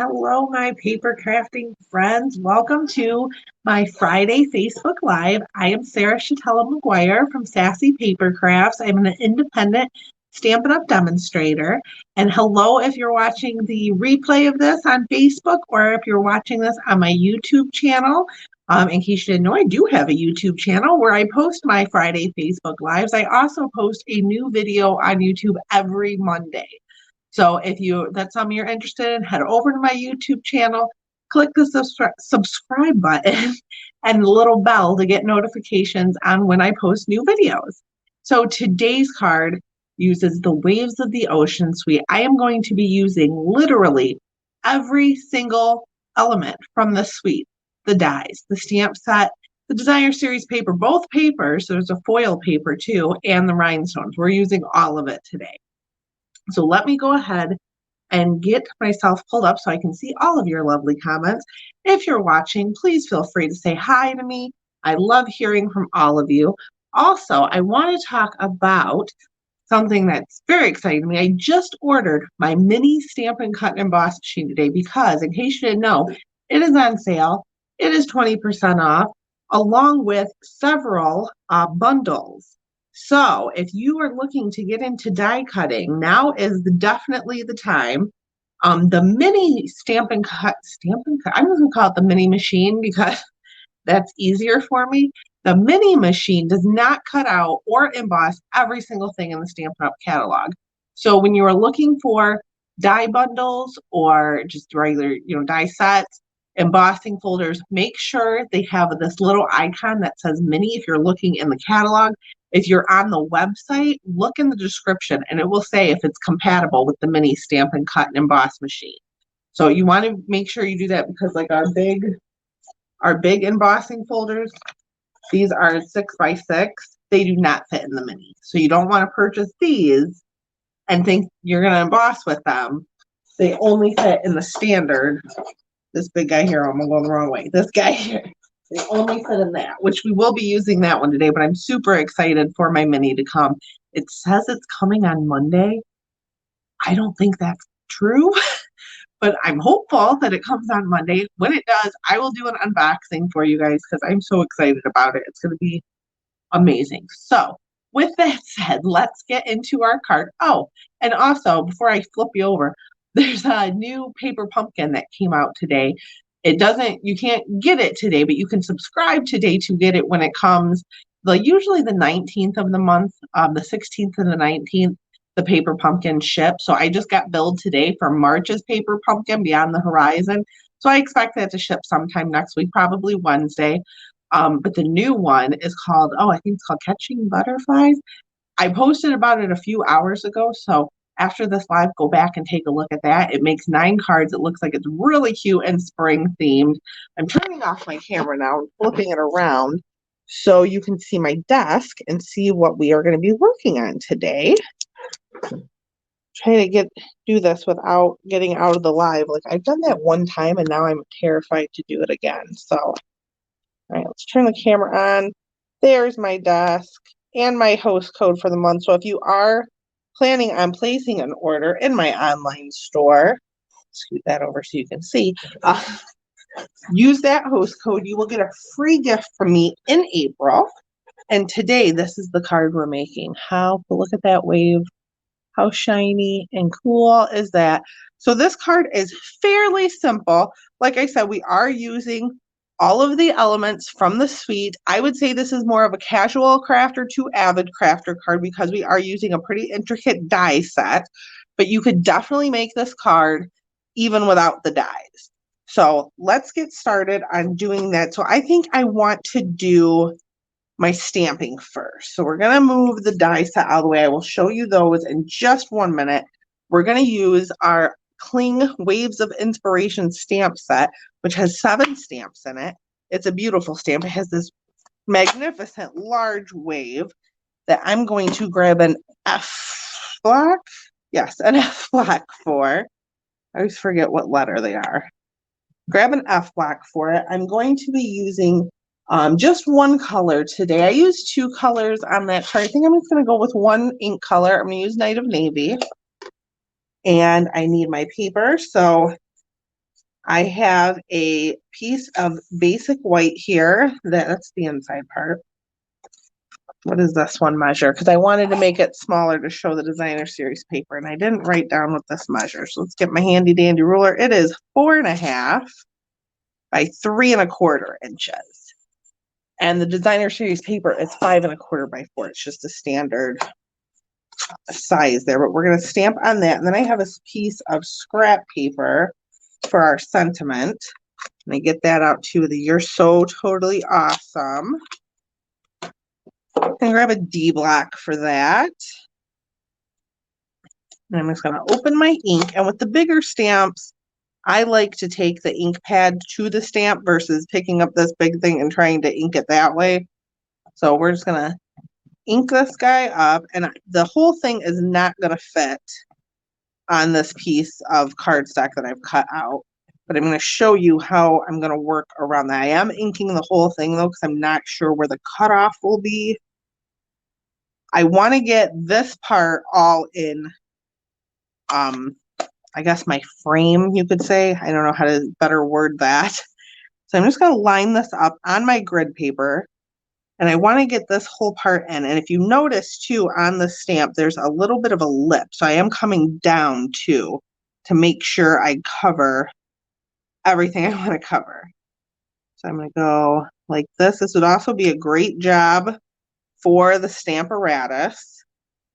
Hello, my paper crafting friends. Welcome to my Friday Facebook Live. I am Sarah Chatella McGuire from Sassy Paper Crafts. I'm an independent Stampin' Up! Demonstrator. And hello if you're watching the replay of this on Facebook or if you're watching this on my YouTube channel. In case you didn't know, I do have a YouTube channel where I post my Friday Facebook Lives. I also post a new video on YouTube every Monday. So if that's something you're interested in, head over to my YouTube channel, click the subscribe button and the little bell to get notifications on when I post new videos. So today's card uses the Waves of the Ocean suite. I am going to be using literally every single element from the suite, the dies, the stamp set, the designer series paper, both papers, there's a foil paper too, and the rhinestones. We're using all of it today. So let me go ahead and get myself pulled up so I can see all of your lovely comments. If you're watching, please feel free to say hi to me. I love hearing from all of you. Also, I want to talk about something that's very exciting to me. I just ordered my mini Stampin' Cut and Emboss machine today because, in case you didn't know, it is on sale. It is 20% off, along with several bundles. So if you are looking to get into die cutting, now is definitely the time. The mini Stampin' Cut, I'm just going to call it the mini machine because that's easier for me. The mini machine does not cut out or emboss every single thing in the Stampin' Up! Catalog. So when you are looking for die bundles or just regular, die sets, embossing folders, make sure they have this little icon that says mini if you're looking in the catalog. If you're on the website, look in the description and it will say if it's compatible with the mini Stampin' Cut and Emboss machine. So you want to make sure you do that because like our big embossing folders, these are 6x6. They do not fit in the mini. So you don't want to purchase these and think you're going to emboss with them. They only fit in the standard. This big guy here, I'm going the wrong way. This guy here, they only fit in that, which we will be using that one today, but I'm super excited for my mini to come. It says it's coming on Monday. I don't think that's true, but I'm hopeful that it comes on Monday. When it does, I will do an unboxing for you guys because I'm so excited about it. It's going to be amazing. So with that said, let's get into our card. Oh, and also before I flip you over, there's a new paper pumpkin that came out today. You can't get it today, but you can subscribe today to get it when it comes. Usually the 19th of the month, the 16th and the 19th, the paper pumpkin ship. So I just got billed today for March's paper pumpkin Beyond the Horizon. So I expect that to ship sometime next week, probably Wednesday. But the new one is called, I think it's called Catching Butterflies. I posted about it a few hours ago. So after this live, go back and take a look at that. It makes 9 cards. It looks like it's really cute and spring themed. I'm turning off my camera now and flipping it around so you can see my desk and see what we are going to be working on today. Trying to do this without getting out of the live. Like I've done that one time and now I'm terrified to do it again. So, all right, let's turn the camera on. There's my desk and my host code for the month. So if you are planning on placing an order in my online store, scoot that over so you can see, use that host code. You will get a free gift from me in April. And today, this is the card we're making. Look at that wave. How shiny and cool is that? So this card is fairly simple. Like I said, we are using all of the elements from the suite. I would say this is more of a casual crafter to avid crafter card because we are using a pretty intricate die set, but you could definitely make this card even without the dies. So let's get started on doing that. So I think I want to do my stamping first. So we're going to move the die set out of the way. I will show you those in just 1 minute. We're going to use our Cling Waves of Inspiration stamp set, which has 7 stamps in it. It's a beautiful stamp. It has this magnificent large wave that I'm going to grab an F block. Yes, an F block for. I always forget what letter they are. Grab an F block for it. I'm going to be using just one color today. I used 2 colors on that chart. I think I'm just going to go with one ink color. I'm going to use Night of Navy. And I need my paper. So I have a piece of basic white here. That's the inside part. What does this one measure? Because I wanted to make it smaller to show the designer series paper, and I didn't write down what this measures. So let's get my handy dandy ruler. It is 4.5 by 3.25 inches. And the designer series paper is 5.25 by 4. It's just a standard size there, but we're going to stamp on that. And then I have a piece of scrap paper for our sentiment. And I get that out too. You're so totally awesome. And grab a D block for that. And I'm just going to open my ink. And with the bigger stamps, I like to take the ink pad to the stamp versus picking up this big thing and trying to ink it that way. So we're just going to ink this guy up. And the whole thing is not going to fit on this piece of cardstock that I've cut out. But I'm going to show you how I'm going to work around that. I am inking the whole thing though, because I'm not sure where the cutoff will be. I want to get this part all in, I guess my frame, you could say. I don't know how to better word that. So I'm just going to line this up on my grid paper. And I want to get this whole part in. And if you notice too, on the stamp, there's a little bit of a lip. So I am coming down too, to make sure I cover everything I want to cover. So I'm going to go like this. This would also be a great job for the Stamparatus.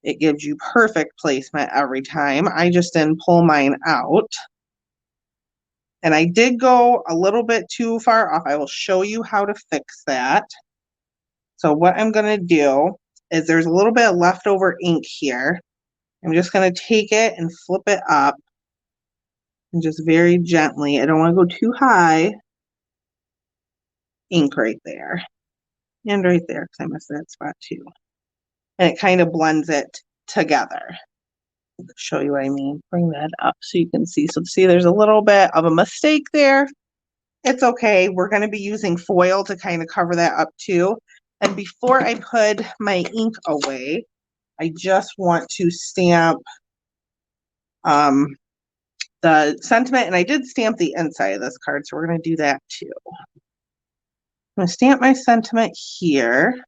It gives you perfect placement every time. I just didn't pull mine out. And I did go a little bit too far off. I will show you how to fix that. So what I'm going to do is there's a little bit of leftover ink here. I'm just going to take it and flip it up. And just very gently, I don't want to go too high. Ink right there. And right there, because I missed that spot too. And it kind of blends it together. I'll show you what I mean. Bring that up so you can see. So see, there's a little bit of a mistake there. It's okay. We're going to be using foil to kind of cover that up too. And before I put my ink away, I just want to stamp the sentiment. And I did stamp the inside of this card, so we're going to do that too. I'm going to stamp my sentiment here.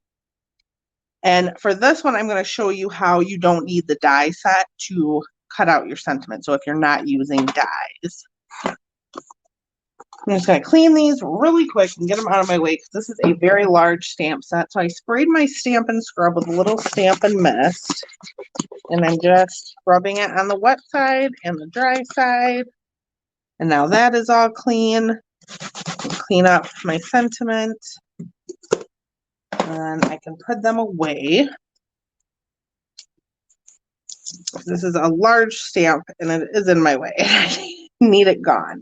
And for this one, I'm going to show you how you don't need the die set to cut out your sentiment. So if you're not using dies. I'm just going to clean these really quick and get them out of my way because this is a very large stamp set. So I sprayed my Stampin' Scrub with a little Stampin' Mist. And I'm just rubbing it on the wet side and the dry side. And now that is all clean. Clean up my sentiment. And I can put them away. This is a large stamp and it is in my way. I need it gone.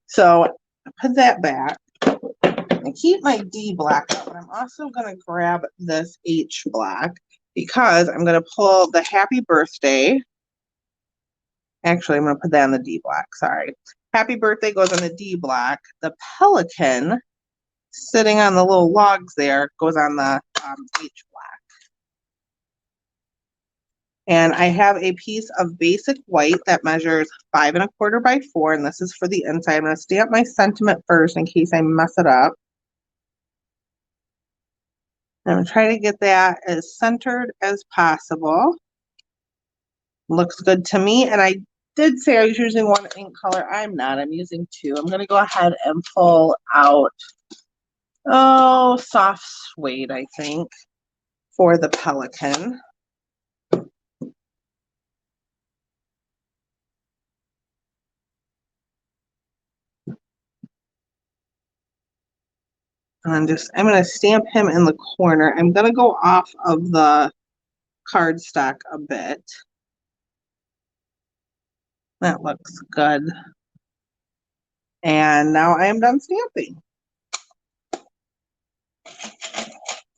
So I put that back. I keep my D block up, but I'm also going to grab this H block because I'm going to pull the happy birthday. Actually, I'm going to put that on the D block. Sorry. Happy birthday goes on the D block. The pelican sitting on the little logs there goes on the H block. And I have a piece of basic white that measures 5.25 by 4, and this is for the inside. I'm going to stamp my sentiment first in case I mess it up. I'm going to try to get that as centered as possible. Looks good to me, and I did say I was using one ink color. I'm not. I'm using two. I'm going to go ahead and pull out, soft suede, I think, for the pelican. And I'm going to stamp him in the corner. I'm going to go off of the cardstock a bit. That looks good. And now I am done stamping.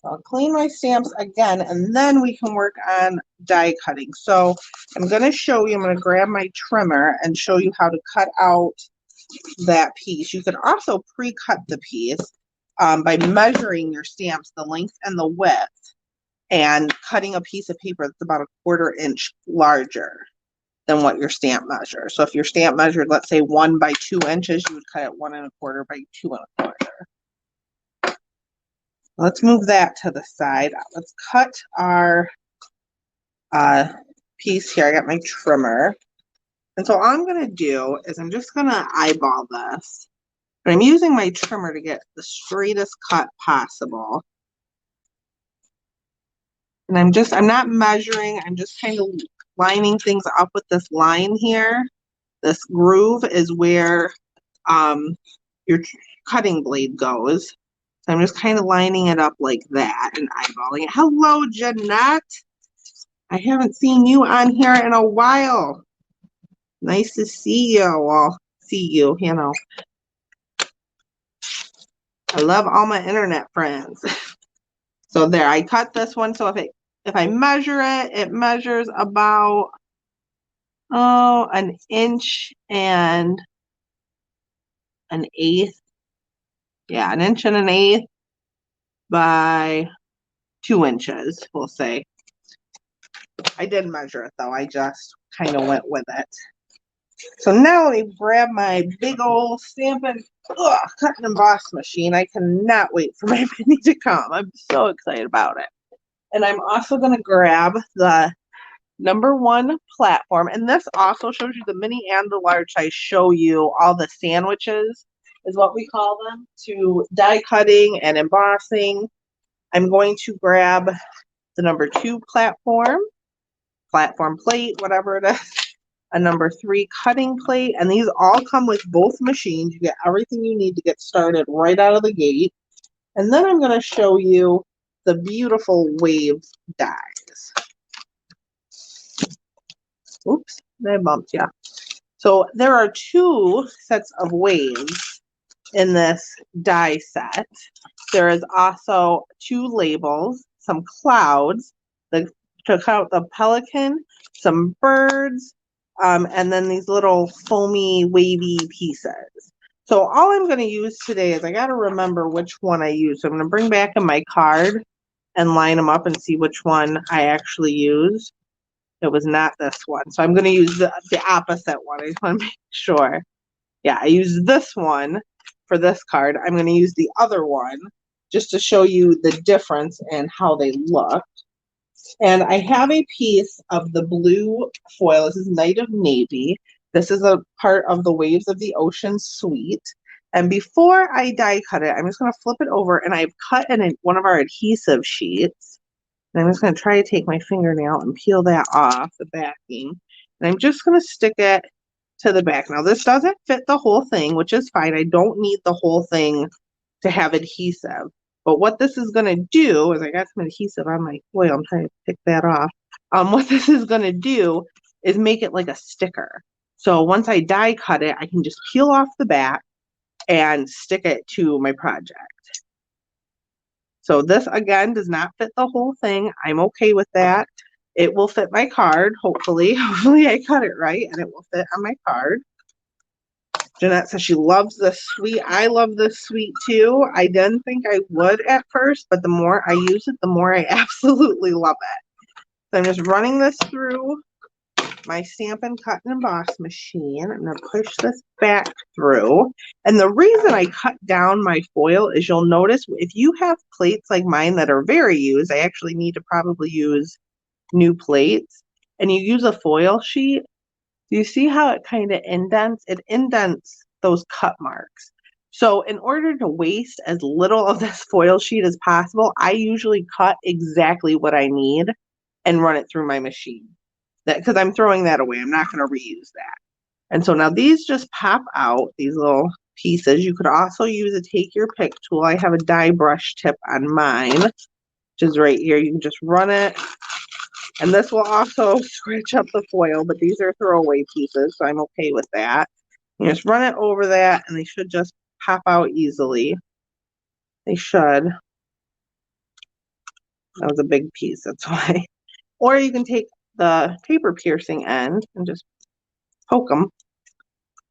I'll clean my stamps again, and then we can work on die cutting. So I'm going to show you, I'm going to grab my trimmer and show you how to cut out that piece. You can also pre-cut the piece by measuring your stamps, the length and the width, and cutting a piece of paper that's about 1/4 inch larger. than what your stamp measures. So if your stamp measured, let's say 1 by 2 inches, you would cut it 1 1/4 by 2 1/4. Let's move that to the side. Let's cut our piece here. I got my trimmer. And so all I'm going to do is I'm just going to eyeball this. And I'm using my trimmer to get the straightest cut possible. And I'm not measuring, I'm just kind of lining things up with this line here. This groove is where your cutting blade goes. So I'm just kind of lining it up like that and eyeballing it. Hello, Jeanette. I haven't seen you on here in a while. Nice to see you. Well, see you, you know. I love all my internet friends. So there, I cut this one. So if I measure it, it measures about, an inch and an eighth. Yeah, an inch and an eighth by 2 inches, we'll say. I did measure it though. I just kind of went with it. So now let me grab my big old Stampin' cut and emboss machine. I cannot wait for my mini to come. I'm so excited about it. And I'm also going to grab the #1 platform. And this also shows you the mini and the large. I show you all the sandwiches, is what we call them, to die cutting and embossing. I'm going to grab the #2 platform plate, whatever it is, a #3 cutting plate, and these all come with both machines. You get everything you need to get started right out of the gate. And then I'm going to show you the beautiful wave dies. Oops, I bumped you. So there are 2 sets of waves in this die set. There is also 2 labels, some clouds, to cut out the pelican, some birds, and then these little foamy, wavy pieces. So all I'm going to use today is I got to remember which one I use. So I'm going to bring back in my card and line them up and see which one I actually used. It was not this one. So I'm going to use the opposite one. I just want to make sure. Yeah, I used this one for this card. I'm going to use the other one just to show you the difference in how they look. And I have a piece of the blue foil. This is Night of Navy. This is a part of the Waves of the Ocean suite. And before I die cut it, I'm just going to flip it over, and I've cut in one of our adhesive sheets. And I'm just going to try to take my fingernail and peel that off the backing. And I'm just going to stick it to the back. Now, this doesn't fit the whole thing, which is fine. I don't need the whole thing to have adhesive. But what this is going to do is, I got some adhesive on my foil. I'm trying to pick that off. What this is going to do is make it like a sticker. So once I die cut it, I can just peel off the back and stick it to my project. So this, again, does not fit the whole thing. I'm okay with that. It will fit my card, hopefully. Hopefully I cut it right and it will fit on my card. Jeanette says she loves this suite. I love this suite too. I didn't think I would at first, but the more I use it, the more I absolutely love it. So I'm just running this through my Stampin' Cut and Emboss machine. I'm going to push this back through. And the reason I cut down my foil is, you'll notice if you have plates like mine that are very used, I actually need to probably use new plates, and you use a foil sheet, do you see how it kind of indents? It indents those cut marks. So in order to waste as little of this foil sheet as possible, I usually cut exactly what I need and run it through my machine. Because I'm throwing that away. I'm not going to reuse that. And so now these just pop out, these little pieces. You could also use a take your pick tool. I have a die brush tip on mine, which is right here. You can just run it. And this will also scratch up the foil, but these are throwaway pieces, so I'm okay with that. You just run it over that, and they should just pop out easily. They should. That was a big piece, that's why. Or you can take the paper piercing end and just poke them,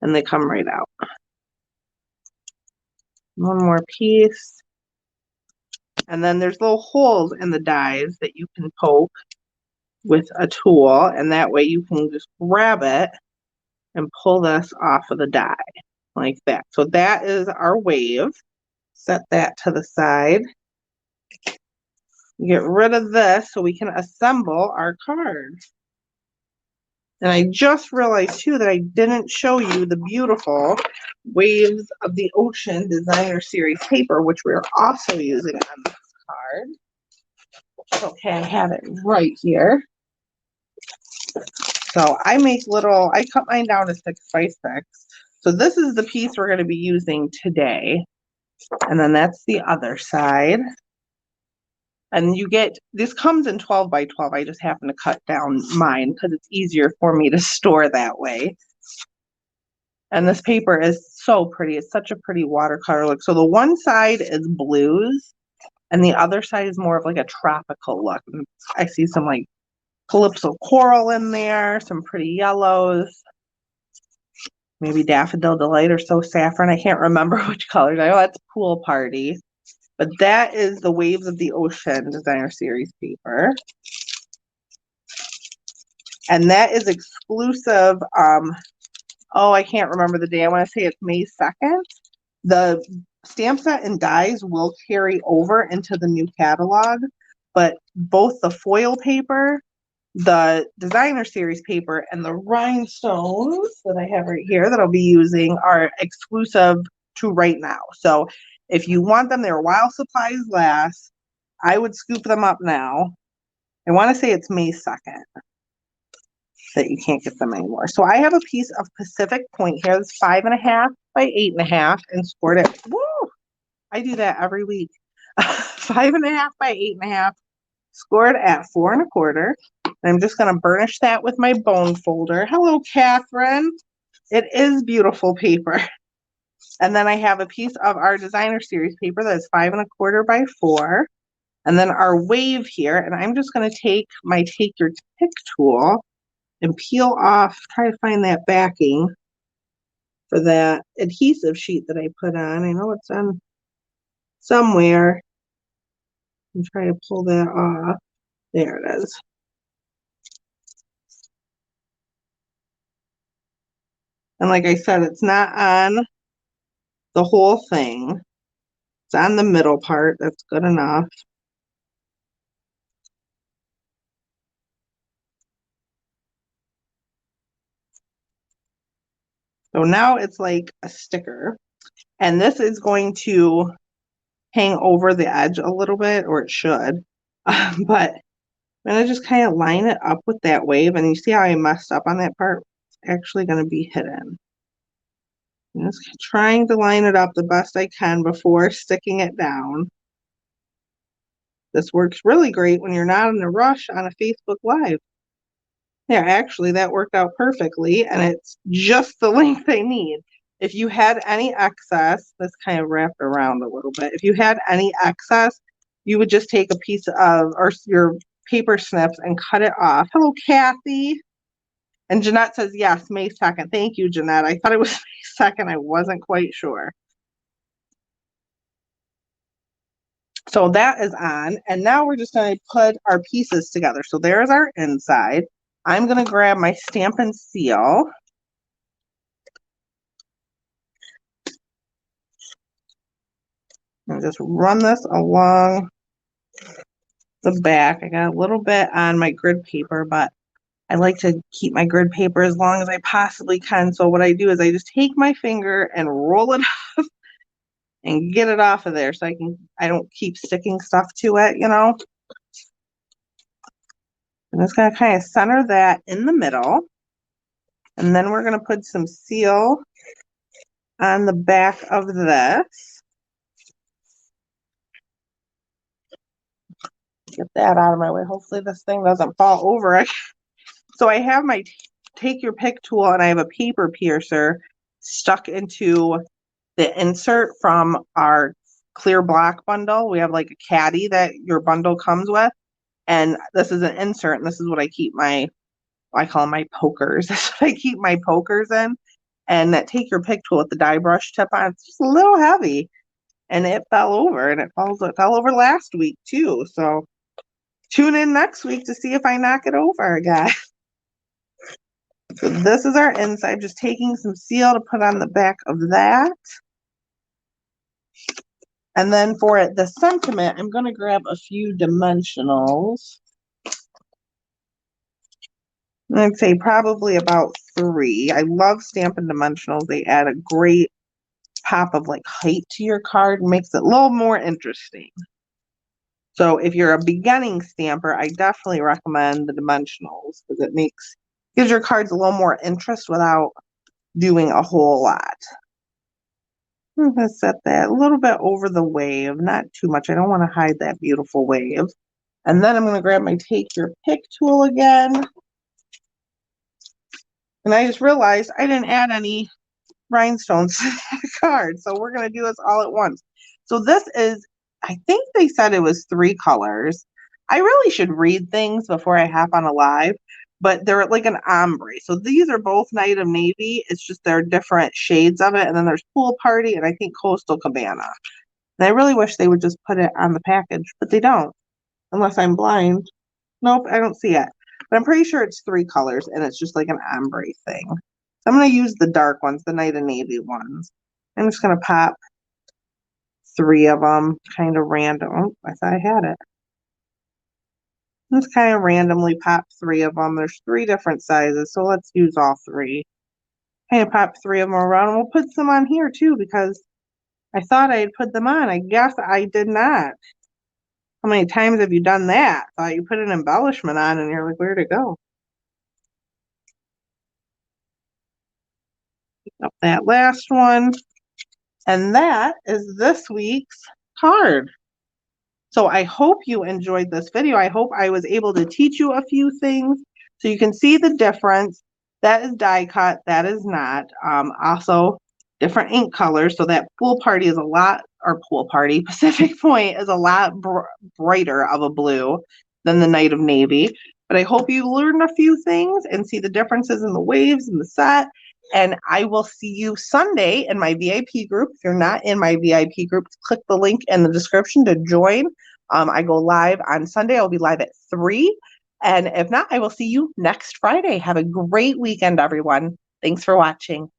and they come right out. One more piece. And then there's little holes in the dies that you can poke. with a tool, and that way you can just grab it and pull this off of the die like that. So that is our wave. Set that to the side. Get rid of this so we can assemble our card. And I just realized too that I didn't show you the beautiful Waves of the Ocean Designer Series paper, which we're also using on this card. Okay, I have it right here. So I cut mine down to 6x6. So this is the piece we're going to be using today. And then that's the other side. And this comes in 12x12. I just happen to cut down mine because it's easier for me to store that way. And this paper is so pretty. It's such a pretty watercolor look. So the one side is blues and the other side is more of like a tropical look. I see some like calypso coral in there, some pretty yellows, maybe daffodil delight or so saffron. I can't remember which colors. I know that's pool party. But that is the Waves of the Ocean Designer Series paper. And that is exclusive. I can't remember the day. I want to say it's May 2nd. The stamp set and dies will carry over into the new catalog, but both the foil paper, the Designer Series paper, and the rhinestones that I have right here that I'll be using are exclusive to right now. So if you want them there while supplies last, I would scoop them up now. I want to say it's May 2nd that you can't get them anymore. So I have a piece of Pacific Point here that's 5.5 by 8.5 and scored it. Woo! I do that every week. 5.5 by 8.5, scored at 4.25. And I'm just going to burnish that with my bone folder. Hello, Catherine. It is beautiful paper. And then I have a piece of our Designer Series paper that's 5.25 by 4. And then our wave here. And I'm just going to take my Take Your Pick tool and peel off, try to find that backing for that adhesive sheet that I put on. I know it's on somewhere. And try to pull that off. There it is. And like I said, it's not on the whole thing. It's on the middle part. That's good enough. So now it's like a sticker. And this is going to hang over the edge a little bit, or it should. But I'm going to just kind of line it up with that wave. And you see how I messed up on that part? It's actually going to be hidden. I'm just trying to line it up the best I can before sticking it down. This works really great when you're not in a rush on a Facebook Live. Yeah, actually, that worked out perfectly, and it's just the length I need. If you had any excess, this kind of wrapped around a little bit. If you had any excess, you would just take a piece of, or your paper snips and cut it off. Hello, Kathy. And Jeanette says, yes, May 2nd. Thank you, Jeanette. I thought it was May 2nd. I wasn't quite sure. So that is on. And now we're just going to put our pieces together. So there's our inside. I'm going to grab my Stampin' Seal. And just run this along the back. I got a little bit on my grid paper, but I like to keep my grid paper as long as I possibly can. So what I do is I just take my finger and roll it up and get it off of there so I don't keep sticking stuff to it, you know. I'm just going to kind of center that in the middle. And then we're going to put some seal on the back of this. Get that out of my way. Hopefully this thing doesn't fall over it. So I have my Take Your Pick tool and I have a paper piercer stuck into the insert from our clear block bundle. We have like a caddy that your bundle comes with. And this is an insert, and this is what I keep I call them my pokers. That's what I keep my pokers in. And that Take Your Pick tool with the die brush tip on, it's just a little heavy. And it fell over, and it fell over last week too. So Tune in next week to see if I knock it over again. So this is our inside, just taking some seal to put on the back of that. And then for the sentiment, I'm going to grab a few dimensionals. I'd say probably about 3. I love Stampin' Dimensionals. They add a great pop of like height to your card, makes it a little more interesting. So if you're a beginning stamper, I definitely recommend the dimensionals because it gives your cards a little more interest without doing a whole lot. I'm going to set that a little bit over the wave, not too much. I don't want to hide that beautiful wave. And then I'm going to grab my Take Your Pick tool again. And I just realized I didn't add any rhinestones to that card. So we're going to do this all at once. So this is, I think they said it was 3 colors. I really should read things before I hop on a live, but they're like an ombre. So these are both Night of Navy. It's just they're different shades of it. And then there's Pool Party and I think Coastal Cabana. And I really wish they would just put it on the package, but they don't, unless I'm blind. Nope, I don't see it. But I'm pretty sure it's 3 colors and it's just like an ombre thing. So I'm going to use the dark ones, the Night of Navy ones. I'm just going to pop 3 of them, kind of random. Oh, I thought I had it. Just kind of randomly pop 3 of them. There's 3 different sizes, so let's use all 3. Kind of pop 3 of them around. And we'll put some on here too because I thought I had put them on. I guess I did not. How many times have you done that? Thought you put an embellishment on and you're like, where'd it go? Pick up that last one. And that is this week's card. So I hope you enjoyed this video. I hope I was able to teach you a few things so you can see the difference. That is die cut, that is not. Also, different ink colors. So that Pool Party is a lot, or Pool Party, Pacific Point is a lot brighter of a blue than the Night of Navy. But I hope you learned a few things and see the differences in the waves and the set. And I will see you Sunday in my VIP group. If you're not in my VIP group, click the link in the description to join. I go live on Sunday. I'll be live at 3. And if not, I will see you next Friday. Have a great weekend, everyone. Thanks for watching.